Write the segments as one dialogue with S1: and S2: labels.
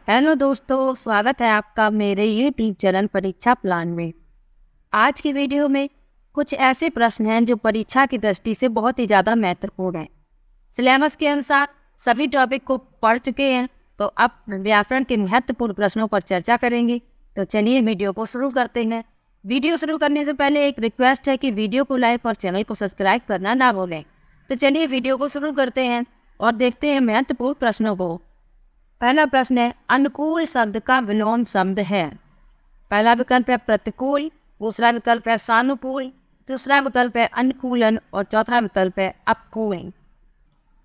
S1: Hello दोस्तों, स्वागत है आपका मेरे यूट्यूब चैनल परीक्षा प्लान में। आज की वीडियो में कुछ ऐसे प्रश्न हैं जो परीक्षा की दृष्टि से बहुत ही ज़्यादा महत्वपूर्ण हैं। सिलेबस के अनुसार सभी टॉपिक को पढ़ चुके हैं, तो अब व्याकरण के महत्वपूर्ण प्रश्नों पर चर्चा करेंगे। तो चलिए वीडियो को शुरू करते हैं। वीडियो शुरू करने से पहले एक रिक्वेस्ट है कि वीडियो को लाइक और चैनल को सब्सक्राइब करना ना भूलें। तो चलिए वीडियो को शुरू करते हैं और देखते हैं महत्वपूर्ण प्रश्नों को। पहला प्रश्न है, अनुकूल शब्द का विलोम शब्द है। पहला विकल्प है प्रतिकूल, दूसरा विकल्प है सानुकूल, तीसरा विकल्प है अनुकूलन और चौथा विकल्प है अपकूल।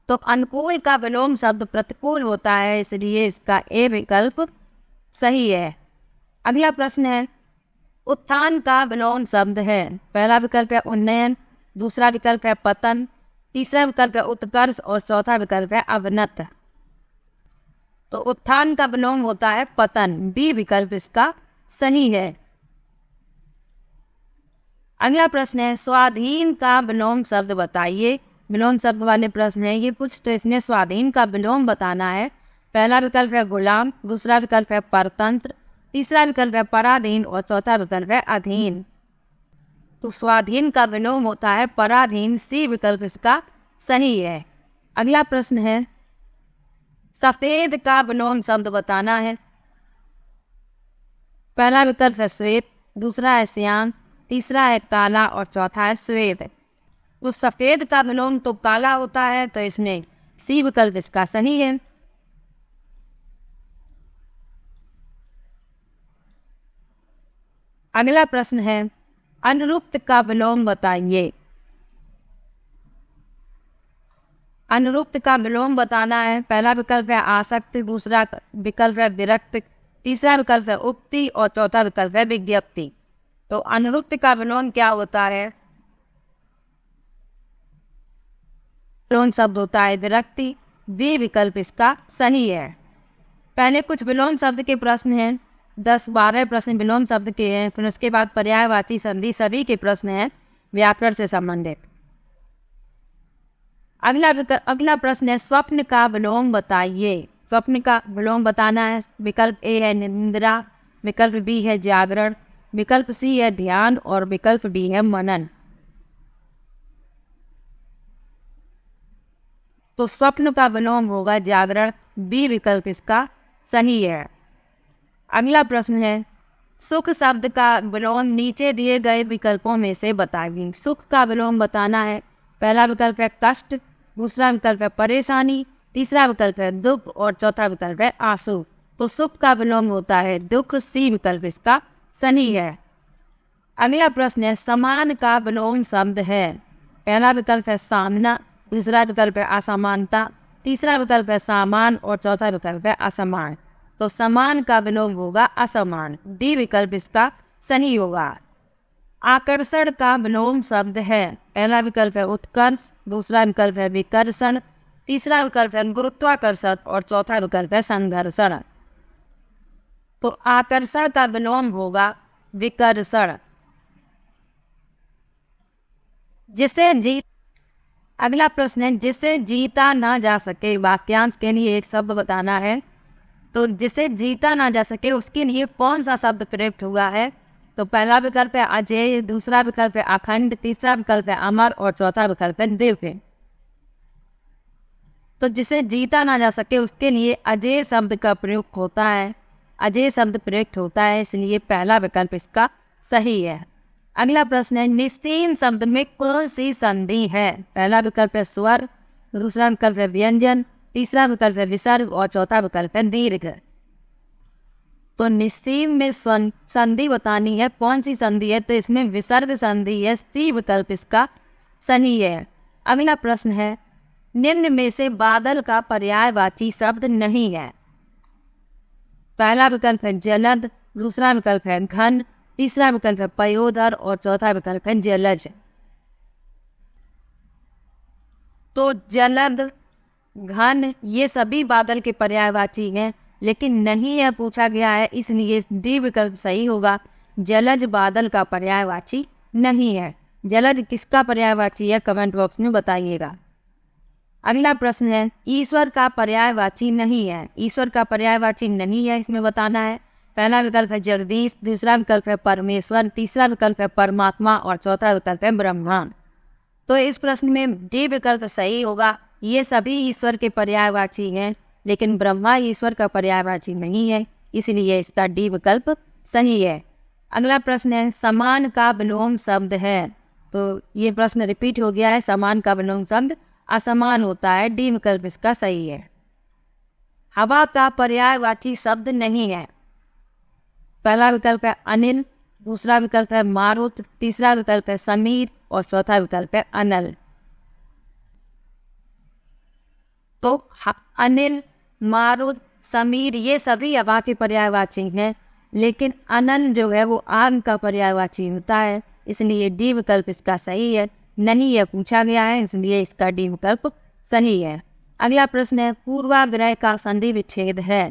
S1: तो अनुकूल का विलोम शब्द प्रतिकूल होता है, इसलिए इसका ए विकल्प सही है। अगला प्रश्न है, उत्थान का विलोम शब्द है। पहला विकल्प है उन्नयन, दूसरा विकल्प है पतन, तीसरा विकल्प है उत्कर्ष और चौथा विकल्प है अवनत। तो उत्थान का विलोम होता है पतन, बी विकल्प इसका सही है। अगला प्रश्न है, स्वाधीन का विलोम शब्द बताइए। विलोम शब्द वाले प्रश्न है ये कुछ, तो इसमें स्वाधीन का विलोम बताना है। पहला विकल्प है गुलाम, दूसरा विकल्प है परतंत्र, तीसरा विकल्प है पराधीन और चौथा विकल्प है अधीन। तो स्वाधीन का विलोम होता है पराधीन, सी विकल्प इसका सही है। अगला प्रश्न है, सफेद का विलोम शब्द बताना है। पहला विकल्प है श्वेत, दूसरा है श्याम, तीसरा है काला और चौथा है श्वेत। तो सफेद का विलोम तो काला होता है, तो इसमें सी विकल्प इसका सही है। अगला प्रश्न है, अनुरूक्त का विलोम बताइए। अनुरूक्त का विलोम बताना है। पहला विकल्प है आसक्त, दूसरा विकल्प है विरक्त, तीसरा विकल्प है उक्ति और चौथा विकल्प है विज्ञप्ति। तो अनुरूक्त का विलोम क्या होता है? विलोम शब्द होता है विरक्ति, बी विकल्प इसका सही है। पहले कुछ विलोम शब्द के प्रश्न हैं, 10-12 प्रश्न विलोम शब्द के हैं, फिर उसके बाद पर्यायवाची संधि सभी के प्रश्न हैं व्याकरण से संबंधित। अगला प्रश्न है, स्वप्न का विलोम बताइए। स्वप्न का विलोम बताना है। विकल्प ए है निद्रा, विकल्प बी है जागरण, विकल्प सी है ध्यान और विकल्प डी है मनन। तो स्वप्न का विलोम होगा जागरण, बी विकल्प इसका सही है। अगला प्रश्न है, सुख शब्द का विलोम नीचे दिए गए विकल्पों में से बताइए। सुख का विलोम बताना है। पहला विकल्प है कष्ट, दूसरा विकल्प है परेशानी, तीसरा विकल्प है दुख और चौथा विकल्प है आंसू। तो सुख का विलोम होता है दुख, सी विकल्प इसका सही है। अगला प्रश्न है, समान का विलोम शब्द है। पहला विकल्प है सामना, दूसरा विकल्प है असमानता, तीसरा विकल्प है सामान और चौथा विकल्प है असमान। तो समान का विलोम होगा असमान, डी विकल्प इसका सही होगा। आकर्षण का विलोम शब्द है। पहला विकल्प है उत्कर्ष, दूसरा विकल्प है विकर्षण, तीसरा विकल्प है गुरुत्वाकर्षण और चौथा विकल्प है संघर्षण। तो आकर्षण का विलोम होगा विकर्षण। अगला प्रश्न है, जिसे जीता ना जा सके। वाक्यांश के लिए एक शब्द बताना है। तो जिसे जीता ना जा सके उसके लिए कौन सा शब्द प्रयुक्त हुआ है? तो पहला विकल्प है अजय, दूसरा विकल्प है अखंड, तीसरा विकल्प है अमर और चौथा विकल्प है दिव्य। तो जिसे जीता ना जा सके उसके लिए अजय शब्द का प्रयोग होता है। अजय शब्द प्रयुक्त होता है, इसलिए पहला विकल्प इसका सही है। अगला प्रश्न है, निश्चीन शब्द में कौन सी संधि है? पहला विकल्प है स्वर, दूसरा विकल्प है व्यंजन, तीसरा विकल्प है विसर्ग और चौथा विकल्प है दीर्घ। तो निश्चीन में संधि बतानी है, कौन सी संधि है? तो इसमें विसर्ग संधि है, सी विकल्प इसका सही है। अगला प्रश्न है, निम्न में से बादल का पर्यायवाची शब्द नहीं है। पहला विकल्प है जलद, दूसरा विकल्प है घन, तीसरा विकल्प है पयोधर और चौथा विकल्प है जलज। तो जलद, घन ये सभी बादल के पर्यायवाची हैं, लेकिन नहीं यह पूछा गया है, इसलिए डी विकल्प सही होगा। जलज बादल का पर्यायवाची नहीं है। जलज किसका पर्यायवाची है? कमेंट बॉक्स में बताइएगा। अगला प्रश्न है, ईश्वर का पर्यायवाची नहीं है। ईश्वर का पर्यायवाची नहीं है, इसमें बताना है। पहला विकल्प है जगदीश, दूसरा विकल्प है परमेश्वर, तीसरा विकल्प है परमात्मा और चौथा विकल्प है ब्रह्मा। तो इस प्रश्न में डी विकल्प सही होगा। ये सभी ईश्वर के पर्यायवाची हैं, लेकिन ब्रह्मा ईश्वर का पर्यायवाची नहीं है, इसलिए इसका डी विकल्प सही है। अगला प्रश्न है, समान का विलोम शब्द है। तो ये प्रश्न रिपीट हो गया है। समान का विलोम शब्द असमान होता है, डी विकल्प इसका सही है। हवा का पर्यायवाची शब्द नहीं है। पहला विकल्प है अनिल, दूसरा विकल्प है मारुत, तीसरा विकल्प है समीर और चौथा विकल्प है अनल। तो अनिल, मारुत, समीर ये सभी हवा के पर्यायवाची हैं, लेकिन अनल जो है वो आग का पर्यायवाची होता है, इसलिए डी विकल्प इसका सही है। नहीं यह पूछा गया है, इसलिए इसका डी विकल्प सही है। अगला प्रश्न है, पूर्वाग्रह का संधि विच्छेद है।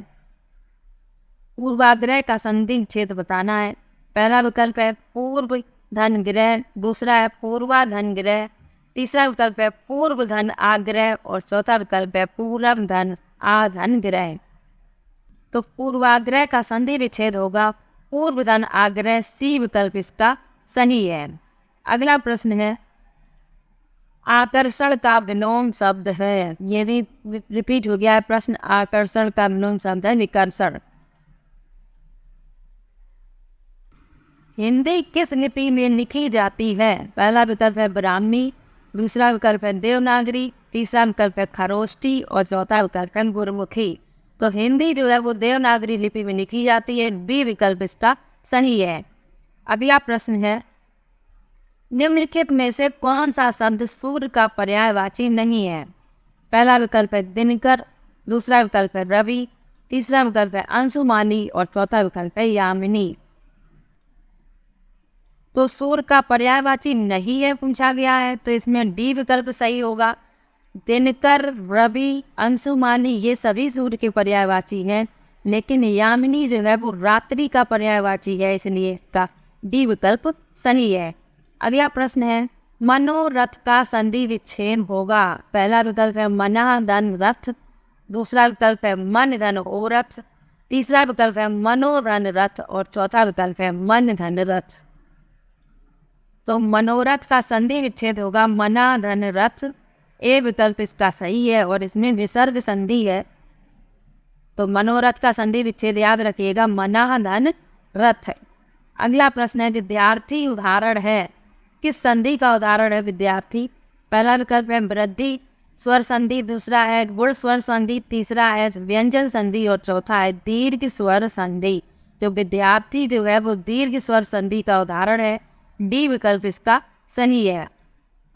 S1: पूर्वाग्रह का संधि विच्छेद बताना है। पहला विकल्प है पूर्व धन ग्रह, दूसरा है पूर्वाधन ग्रह, तीसरा विकल्प है पूर्व धन आग्रह और चौथा विकल्प है पूर्व धन आधन ग्रह। तो पूर्वाग्रह का संधि विच्छेद होगा पूर्व धन आग्रह, सी विकल्प इसका सही है। अगला प्रश्न है, आकर्षण का विलोम शब्द है। ये भी रिपीट हो गया है प्रश्न। आकर्षण का विलोम शब्द है विकर्षण। हिंदी किस लिपि में लिखी जाती है? पहला विकल्प है ब्राह्मी, दूसरा विकल्प है देवनागरी, तीसरा विकल्प है खरोष्टी और चौथा विकल्प है गुरमुखी। तो हिंदी जो है वो देवनागरी लिपि में लिखी जाती है, बी विकल्प इसका सही है। अगला प्रश्न है, निम्नलिखित में से कौन सा शब्द सूर्य का पर्यायवाची नहीं है? पहला विकल्प है दिनकर, दूसरा विकल्प है रवि, तीसरा विकल्प है अंशुमानी और चौथा विकल्प है यामिनी। तो सूर्य का पर्यायवाची नहीं है पूछा गया है, तो इसमें डी विकल्प सही होगा। दिनकर, रवि, अंशुमानी ये सभी सूर्य के पर्यायवाची हैं, लेकिन यामिनी जो है वो रात्रि का पर्यायवाची है, इसलिए इसका डी विकल्प सही है। अगला प्रश्न है, मनोरथ का संधि विच्छेद होगा। पहला विकल्प है मना धन रथ, दूसरा विकल्प है मन धन ओरथ, तीसरा विकल्प है मनोरन रथ और चौथा विकल्प है मन धन रथ। तो मनोरथ का संधि विच्छेद होगा मना धन रथ, ए विकल्प इसका सही है और इसमें विसर्ग संधि है। तो मनोरथ का संधि विच्छेद याद रखिएगा मना धन रथ है। अगला प्रश्न है, विद्यार्थी उदाहरण है। किस संधि का उदाहरण है विद्यार्थी? पहला विकल्प है वृद्धि स्वर संधि, दूसरा है गुण स्वर संधि, तीसरा है व्यंजन संधि और चौथा है दीर्घ स्वर संधि। तो विद्यार्थी जो है वो दीर्घ स्वर संधि का उदाहरण है, डी विकल्प इसका सही है।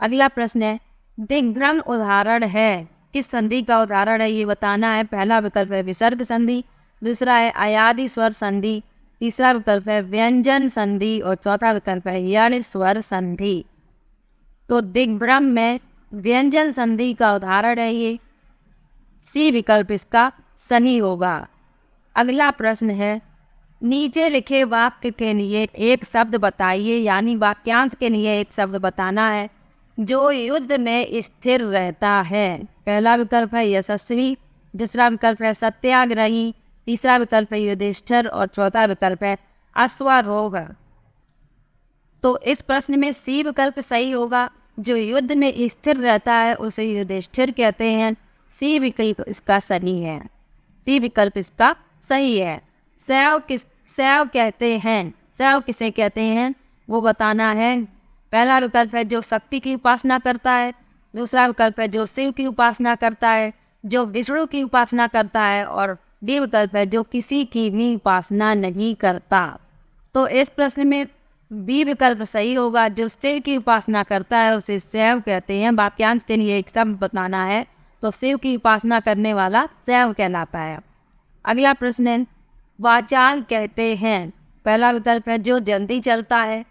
S1: अगला प्रश्न है, दिग्भ्रम उदाहरण है। किस संधि का उदाहरण है ये बताना है। पहला विकल्प है विसर्ग संधि, दूसरा है अयादि स्वर संधि, तीसरा विकल्प है व्यंजन संधि और चौथा विकल्प है यण स्वर संधि। तो दिग्भ्रम में व्यंजन संधि का उदाहरण है ये, सी विकल्प इसका सही होगा। अगला प्रश्न है, नीचे लिखे वाक्य के लिए एक शब्द बताइए, यानी वाक्यांश के लिए एक शब्द बताना है जो युद्ध में स्थिर रहता है। पहला विकल्प है यशस्वी, दूसरा विकल्प है सत्याग्रही, तीसरा विकल्प है युधिष्ठिर और चौथा विकल्प है अश्वारोह। तो इस प्रश्न में सी विकल्प सही होगा। जो युद्ध में स्थिर रहता है उसे युधिष्ठिर कहते हैं, सी विकल्प इसका सही है। सी विकल्प इसका सही है। सैव कहते हैं, सैव किसे कहते हैं वो बताना है। पहला विकल्प है जो शक्ति की उपासना करता है, दूसरा विकल्प है जो शिव की उपासना करता है, जो विष्णु की उपासना करता है और डी विकल्प है जो किसी की भी उपासना नहीं करता। तो इस प्रश्न में बी विकल्प सही होगा। जो शिव की उपासना करता है उसे शैव कहते हैं। वाक्यांश के लिए एक शब्द बताना है, तो शिव की उपासना करने वाला शैव कहलाता है। अगला प्रश्न है, वाचाल कहते हैं। पहला विकल्प है जो जल्दी चलता है,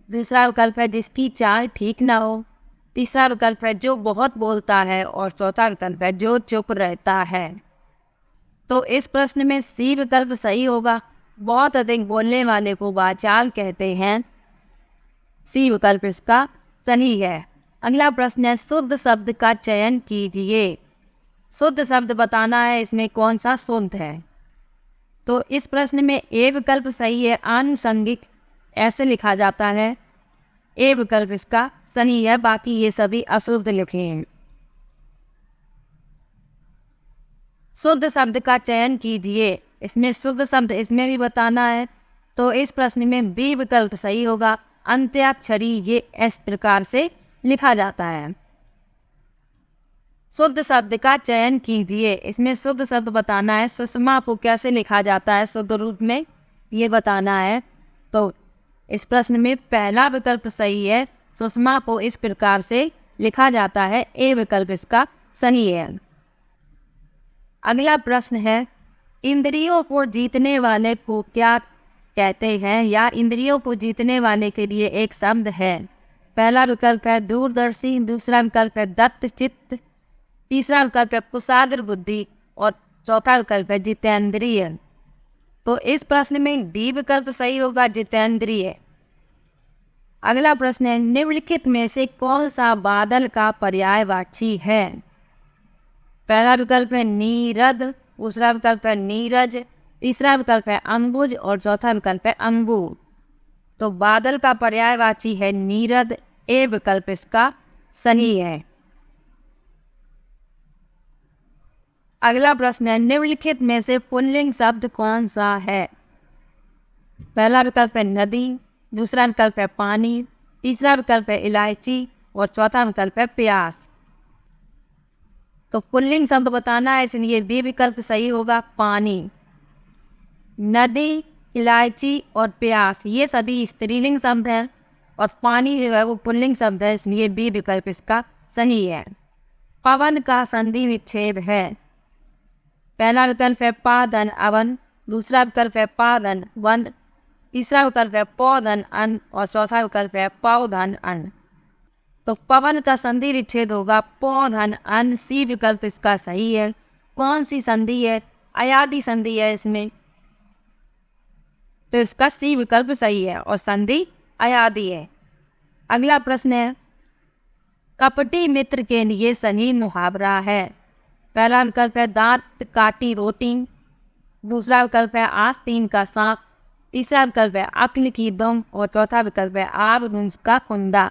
S1: दूसरा विकल्प है जिसकी चाल ठीक ना हो, तीसरा विकल्प है जो बहुत बोलता है और चौथा विकल्प है जो चुप रहता है। तो इस प्रश्न में सी विकल्प सही होगा। बहुत अधिक बोलने वाले को वाचाल कहते हैं, सी विकल्प इसका सही है। अगला प्रश्न है, शुद्ध शब्द का चयन कीजिए। शुद्ध शब्द बताना है, इसमें कौन सा शुद्ध है। तो इस प्रश्न में ए विकल्प सही है, आनुषंगिक ऐसे लिखा जाता है, ए विकल्प इसका सही है, बाकी ये सभी अशुद्ध लिखे हैं। शुद्ध शब्द का चयन कीजिए, इसमें शुद्ध शब्द इसमें भी बताना है, तो इस प्रश्न में बी विकल्प सही होगा, अंत्याक्षरी ये इस प्रकार से लिखा जाता है। शुद्ध शब्द का चयन कीजिए, इसमें शुद्ध शब्द बताना है, सुषमा को कैसे लिखा जाता है शुद्ध रूप में ये बताना है। तो इस प्रश्न में पहला विकल्प सही है, सुषमा को इस प्रकार से लिखा जाता है, ए विकल्प इसका सही है। अगला प्रश्न है, इंद्रियों को जीतने वाले को क्या कहते हैं, या इंद्रियों को जीतने वाले के लिए एक शब्द है। पहला विकल्प है दूरदर्शी, दूसरा विकल्प है दत्त चित्त, तीसरा विकल्प है कुशाग्र बुद्धि और चौथा विकल्प है जितेंद्रिय। तो इस प्रश्न में डी विकल्प सही होगा, जितेंद्रिय। अगला प्रश्न है, निम्नलिखित में से कौन सा बादल का पर्यायवाची है। पहला विकल्प है नीरद, दूसरा विकल्प है नीरज, तीसरा विकल्प है अंबुज और चौथा विकल्प है अंबु। तो बादल का पर्यायवाची है नीरद, ए विकल्प इसका सही है। अगला प्रश्न है, निम्नलिखित में से पुल्लिंग शब्द कौन सा है। पहला विकल्प है नदी, दूसरा विकल्प है पानी, तीसरा विकल्प है इलायची और चौथा विकल्प है प्यास। तो पुल्लिंग शब्द बताना है, इसलिए बी विकल्प सही होगा, पानी। नदी, इलायची और प्यास ये सभी स्त्रीलिंग शब्द हैं और पानी जो है वो पुल्लिंग शब्द है, इसलिए बी विकल्प इसका सही है। पवन का संधि विच्छेद है। पहला विकल्प है पादन अवन, दूसरा विकल्प है पादन वन, तीसरा विकल्प है पौधन अन और चौथा विकल्प है पौधन अन। तो पवन का संधि विच्छेद होगा पौधन अन, सी विकल्प इसका सही है। कौन सी संधि है, अयादि संधि है इसमें, तो इसका सी विकल्प सही है और संधि अयादि है। अगला प्रश्न है, कपटी मित्र के लिए सही मुहावरा है। पहला विकल्प है दांत काटी रोटी, दूसरा विकल्प है आस्तीन का सांप, तीसरा विकल्प है अक्ल की दुम और चौथा विकल्प है आबरूज का कुंदा।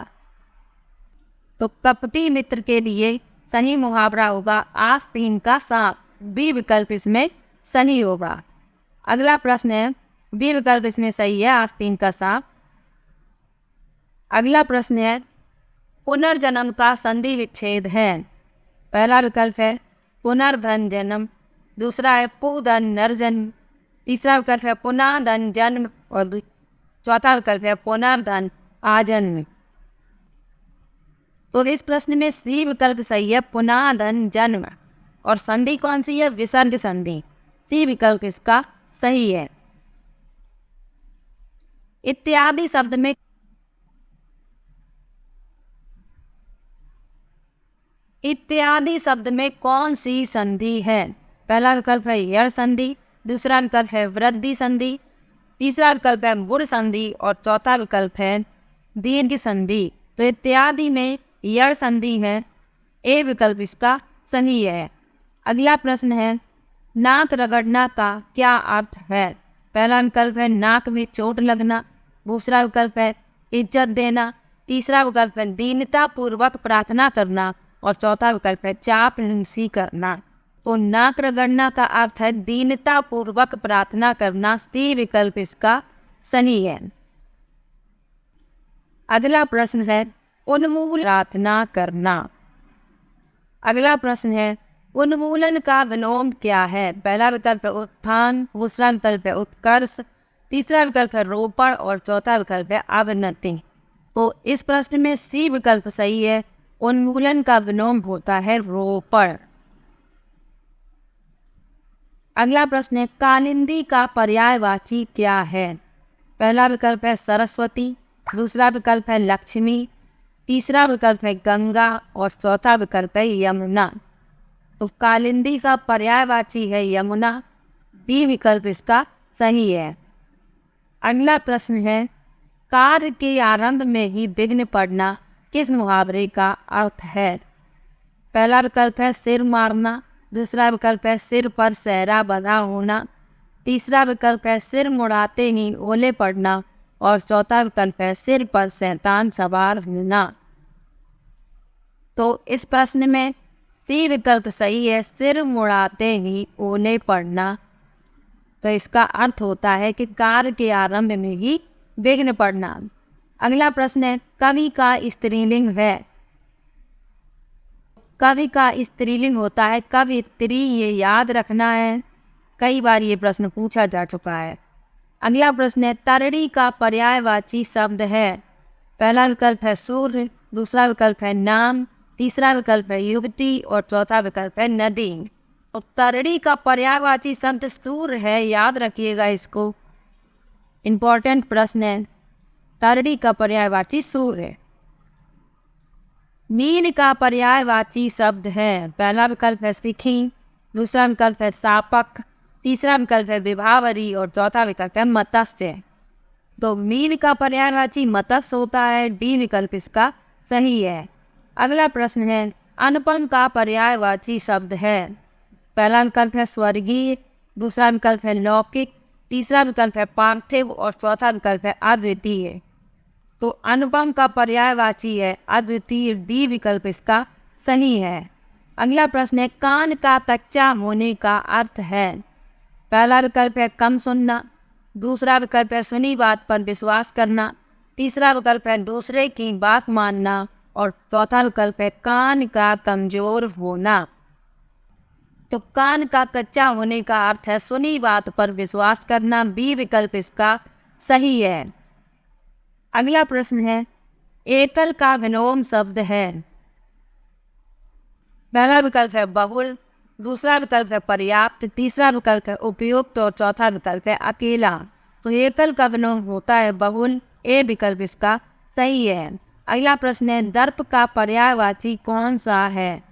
S1: तो कपटी मित्र के लिए सही मुहावरा होगा आस्तीन का सांप, बी विकल्प इसमें सही होगा। अगला प्रश्न है, बी विकल्प इसमें सही है, आस्तीन का सांप। अगला प्रश्न है, पुनर्जन्म का संधि विच्छेद है। पहला विकल्प है पुनर्धन जन्म, दूसरा है पुधन नरजन्म, तीसरा विकल्प है पुनः धन जन्म और चौथा विकल्प है पुनर्धन आजन्म। तो इस प्रश्न में सी विकल्प सही है, पुनः धन जन्म। और संधि कौन सी है, विसर्ग संधि, सी विकल्प इसका सही है। इत्यादि शब्द में इत्यादि शब्द में कौन सी संधि है। पहला विकल्प है यड़ संधि, दूसरा विकल्प है वृद्धि संधि, तीसरा विकल्प है गुण संधि और चौथा विकल्प है दीर्घ संधि। तो इत्यादि में यड़ संधि है, ए विकल्प इसका सही है। अगला प्रश्न है, नाक रगड़ना का क्या अर्थ है। पहला विकल्प है नाक में चोट लगना, दूसरा विकल्प है इज्जत देना, तीसरा विकल्प है दीनता पूर्वक प्रार्थना करना और चौथा विकल्प है चापलूसी करना। तो नाक रगड़ना का अर्थ है दीनता पूर्वक प्रार्थना करना, सी विकल्प इसका सही है। अगला प्रश्न है, उन्मूलन प्रार्थना करना। अगला प्रश्न है, उन्मूलन का विलोम क्या है। पहला विकल्प है उत्थान, दूसरा विकल्प है उत्कर्ष, तीसरा विकल्प है रोपण और चौथा विकल्प है अवनति। तो इस प्रश्न में सी विकल्प सही है, उन्मूलन का विलोम होता है रोपण। अगला प्रश्न है, कालिंदी का पर्यायवाची क्या है। पहला विकल्प है सरस्वती, दूसरा विकल्प है लक्ष्मी, तीसरा विकल्प है गंगा और चौथा विकल्प है यमुना। तो कालिंदी का पर्यायवाची है यमुना, बी विकल्प इसका सही है। अगला प्रश्न है, कार्य के आरंभ में ही विघ्न पड़ना किस मुहावरे का अर्थ है? पहला विकल्प है सिर मारना, दूसरा विकल्प है सिर पर सहरा बंधा होना, तीसरा विकल्प है सिर मुड़ाते ही ओले पड़ना और चौथा विकल्प है सिर पर शैतान सवार होना। तो इस प्रश्न में सी विकल्प सही है, सिर मुड़ाते ही ओले पड़ना। तो इसका अर्थ होता है कि कार्य के आरंभ में ही विघ्न पड़ना। अगला प्रश्न है कवि का स्त्रीलिंग है। कवि का स्त्रीलिंग होता है कवित्री, ये याद रखना है, कई बार ये प्रश्न पूछा जा चुका है। अगला प्रश्न है तरड़ी का पर्यायवाची शब्द है। पहला विकल्प है सूर्य, दूसरा विकल्प है नाम, तीसरा विकल्प है युवती और चौथा विकल्प है नदी। तो तरड़ी का पर्यायवाची शब्द सूर्य है, याद रखिएगा इसको, इम्पोर्टेंट प्रश्न है। तरड़ी का पर्यायवाची सूर्य है। मीन का पर्यायवाची शब्द है। पहला विकल्प है सिखी, दूसरा विकल्प है सापक, तीसरा विकल्प है विभावरी और चौथा विकल्प है मत्स्य। तो मीन का पर्यायवाची मत्स्य होता है, डी विकल्प इसका सही है। अगला प्रश्न है अनुपम का पर्यायवाची शब्द है। पहला विकल्प है स्वर्गीय, दूसरा विकल्प है लौकिक, तीसरा विकल्प है पार्थिव और चौथा विकल्प है अद्वितीय। तो अनुपम का पर्यायवाची है अद्वितीय, डी विकल्प इसका सही है। अगला प्रश्न है कान का कच्चा होने का अर्थ है। पहला विकल्प है कम सुनना, दूसरा विकल्प है सुनी बात पर विश्वास करना, तीसरा विकल्प है दूसरे की बात मानना और चौथा विकल्प है कान का कमजोर होना। तो कान का कच्चा होने का अर्थ है सुनी बात पर विश्वास करना, बी विकल्प इसका सही है। अगला प्रश्न है एकल का विलोम शब्द है। पहला विकल्प है बहुल, दूसरा विकल्प है पर्याप्त, तीसरा विकल्प है उपयुक्त और चौथा विकल्प है अकेला। तो एकल का विलोम होता है बहुल, ए विकल्प इसका सही है। अगला प्रश्न है दर्प का पर्यायवाची कौन सा है।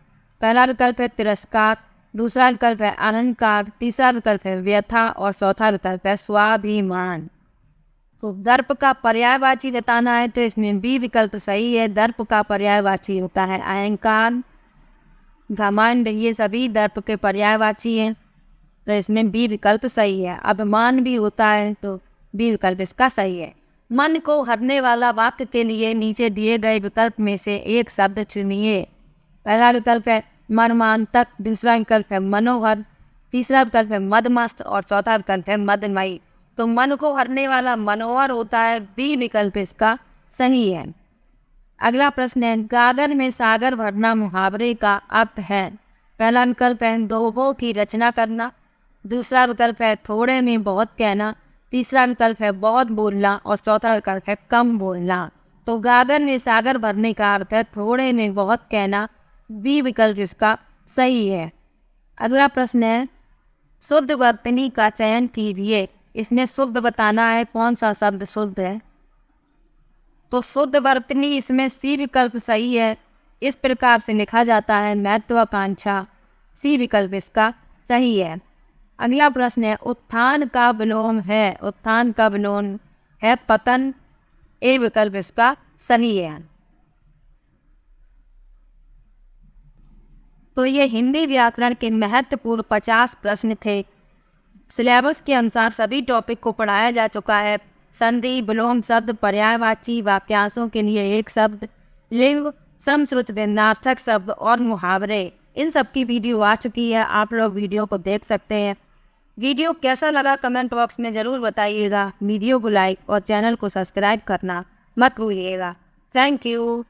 S1: पहला विकल्प है तिरस्कार, दूसरा विकल्प है अहंकार, तीसरा विकल्प है व्यथा और चौथा विकल्प है स्वाभिमान। तो दर्प का पर्यायवाची बताना है तो इसमें बी विकल्प सही है। दर्प का पर्यायवाची होता है अहंकार, घमंड, ये सभी दर्प के पर्यायवाची हैं, तो इसमें बी विकल्प सही है। अभिमान भी होता है तो बी विकल्प इसका सही है। मन को हरने वाला वाक्य के लिए नीचे दिए गए विकल्प में से एक शब्द चुनिए। पहला विकल्प है मर्मांतक, दूसरा विकल्प है मनोहर, तीसरा विकल्प है मदमस्त और चौथा विकल्प है मदमयी। तो मन को हरने वाला मनोहर होता है, बी विकल्प इसका सही है। अगला प्रश्न है गागर में सागर भरना मुहावरे का अर्थ है। पहला विकल्प है दोहों की रचना करना, दूसरा विकल्प है थोड़े में बहुत कहना, तीसरा विकल्प है बहुत बोलना और चौथा विकल्प है कम बोलना। तो गागर में सागर भरने का अर्थ है थोड़े में बहुत कहना, बी विकल्प इसका सही है। अगला प्रश्न है शुद्ध वर्तनी का चयन कीजिए। इसमें शुद्ध बताना है कौन सा शब्द शुद्ध है। तो शुद्ध वर्तनी इसमें सी विकल्प सही है। इस प्रकार से लिखा जाता है महत्वाकांक्षा, सी विकल्प इसका सही है। अगला प्रश्न है उत्थान का विलोम है। उत्थान का विलोम है पतन, ए विकल्प इसका सही है। तो ये हिंदी व्याकरण के महत्वपूर्ण 50 प्रश्न थे। सिलेबस के अनुसार सभी टॉपिक को पढ़ाया जा चुका है। संधि, विलोम शब्द, पर्यायवाची, वाक्यांशों के लिए एक शब्द, लिंग, समश्रुत व्यंग्यार्थक शब्द और मुहावरे, इन सब की वीडियो आ चुकी है। आप लोग वीडियो को देख सकते हैं। वीडियो कैसा लगा कमेंट बॉक्स में ज़रूर बताइएगा। वीडियो को लाइक और चैनल को सब्सक्राइब करना मत भूलिएगा। Thank you.